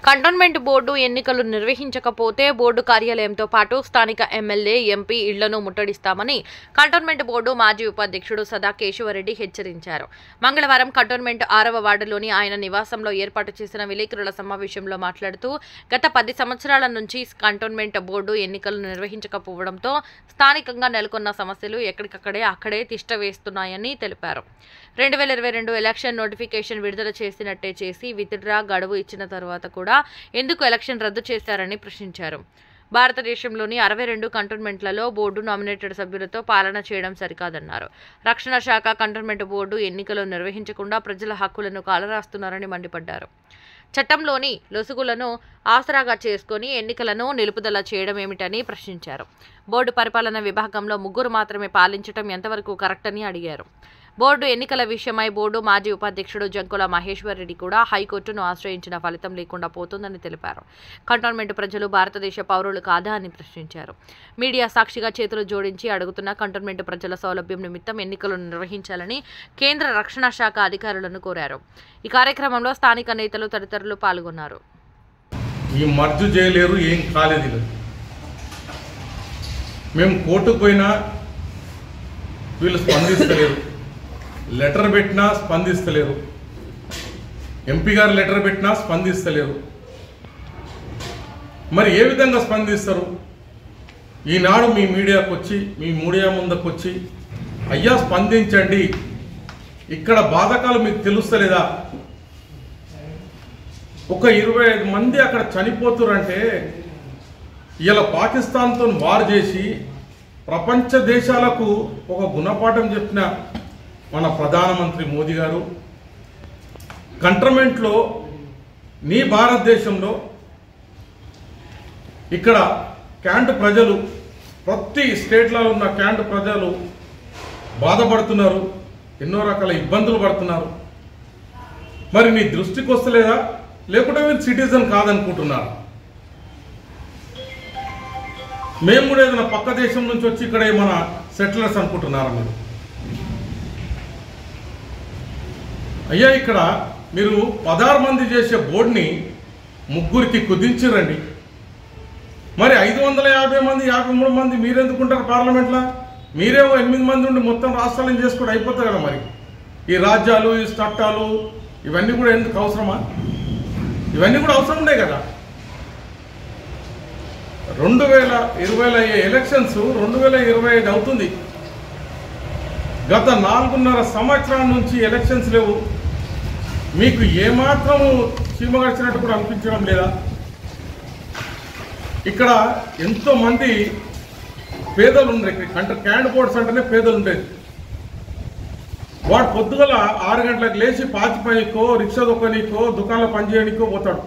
Cantonment board ఎన్నికలు నిర్వహించకపోతే board కార్యాలయంతో పాటు స్థానిక ఎమ్మెల్యే ఎంపీ ఇళ్లను ముట్టడిస్తామని కంటోన్మెంట్ బోర్డు మాజీ ఉపాధ్యక్షుడు సదా కేశవరెడ్డి హెచ్చరించారు. మంగళవారం కంటోన్మెంట్ 6వ వార్డులోని ఆయన నివాసంలో ఏర్పాటు చేసిన విలేకరుల సమావేశంలో మాట్లాడుతూ గత 10 సంవత్సరాల నుంచి కంటోన్మెంట్ బోర్డు ఎన్నికలు నిర్వహించకపోవడంతో స్థానికంగా నెలకొన్న సమస్యలు అక్కడే తిష్ట వేస్తున్నాయని తెలిపారు. 2022 ఎలక్షన్ నోటిఫికేషన్ విడుదల చేసినట్టే చేసి విత్డ్రా గడువు ఇచ్చిన తర్వాత కూడా ఎందుకు ఎలక్షన్ రద్దు చేశారని ప్రశ్నించారు. భారతదేశంలోని 62 కంటోన్మెంట్లలో బోర్డు నామినేటెడ్ సభ్యులతో పాలన చేయడం సరికాదన్నారు. రక్షణ శాఖ కంటోన్మెంట్ బోర్డు ఎన్నికలు నిర్వహించకుండా ప్రజల హక్కులను కాలరాస్తున్నారని మండిపడ్డారు. చట్టంలోని లొసుగులను ఆసరాగా చేసుకుని ఎన్నికలను నిలుపుదల చేయడం ఏమిటని ప్రశ్నించారు. బోర్డు పరిపాలన విభాగంలో 3 మాత్రమే పాలించడం ఎంతవరకు కరెక్ట్ అని అడిగారు. బోర్డు ఎన్నికల విషయమై బోర్డు మాజీ ఉపాధ్యక్షుడు జంకుల మహేశ్వర్ రెడ్డి కూడా హైకోర్టును ఆశ్రయించిన ఫలితం లేకుండా పోతుందని తెలిపారు. కంటోన్మెంట్ ప్రజలు భారతదేశ పౌరులు కాదా అని ప్రశ్నించారు. మీడియా సాక్షిగా చేతులు జోడించి అడుగుతున్న కంటోన్మెంట్ ప్రజల సౌలభ్యం నిమిత్తం ఎన్నికలు నిర్వహించాలని కేంద్ర రక్షణ శాఖ అధికారులను కోరారు. ఈ కార్యక్రమంలో స్థానిక నేతలు తదితరులు పాల్గొన్నారు. ఈ మర్జు చేయలేరు, ఏం కాలేదు. మేము కోర్టుకు పోయినా వీళ్ళు స్పందిస్తలేరు. లెటర్ పెట్టినా స్పందిస్తలేరు. ఎంపీ గారు లెటర్ పెట్టినా స్పందిస్తలేరు. మరి ఏ విధంగా స్పందిస్తారు? ఈనాడు మీ మీడియాకు వచ్చి, మీ మీడియా ముందుకు వచ్చి, అయ్యా స్పందించండి, ఇక్కడ బాధకాలు మీకు తెలుస్తలేదా? ఒక 25 మంది అక్కడ చనిపోతురంటే ఇలా పాకిస్తాన్తో వార్ చేసి ప్రపంచ దేశాలకు ఒక గుణపాఠం చెప్పిన మన ప్రధానమంత్రి మోదీ గారు కంటోన్మెంట్లో నీ భారతదేశంలో ఇక్కడ క్యాంట్ ప్రజలు, ప్రతి స్టేట్లలో ఉన్న క్యాంట్ ప్రజలు బాధపడుతున్నారు, ఎన్నో రకాల ఇబ్బందులు పడుతున్నారు. మరి నీ దృష్టికి వస్తలేదా? లేకుంటే మీరు సిటిజన్ కాదనుకుంటున్నారు? మేము కూడా ఏదైనా పక్క దేశం నుంచి వచ్చి ఇక్కడ ఏమైనా సెటిలర్స్ అనుకుంటున్నారా మీరు? అయ్యా, ఇక్కడ మీరు 16 మంది చేసే బోర్డుని 3కి కుదించిరండి. మరి 550 మంది 53 మంది మీరెందుకుంటారు పార్లమెంట్లో? మీరేమో 8 మంది ఉండి మొత్తం రాష్ట్రాలను చేసుకోవడం అయిపోతారు కదా. మరి ఈ రాజ్యాలు, ఈ చట్టాలు ఇవన్నీ కూడా ఎందుకు అవసరమా? ఇవన్నీ కూడా అవసరం ఉండే కదా. 2020లో ఎలక్షన్స్ 2025 అవుతుంది. గత 4.5 సంవత్సరాల నుంచి ఎలక్షన్స్ లేవు. మీకు ఏమాత్రం చీమగడిచినట్టు కూడా అనిపించడం లేదా? ఇక్కడ ఎంతో మంది పేదలు ఉండేది. క్యాండ్ బోర్డ్స్ అంటేనే పేదలు ఉండేది. వాడు పొద్దుగల 6 గంటలకు లేచి పాచి పనికో, రిక్షా దొక్కనికో, దుకాణంలో పనిచేయడానికో పోతాడు.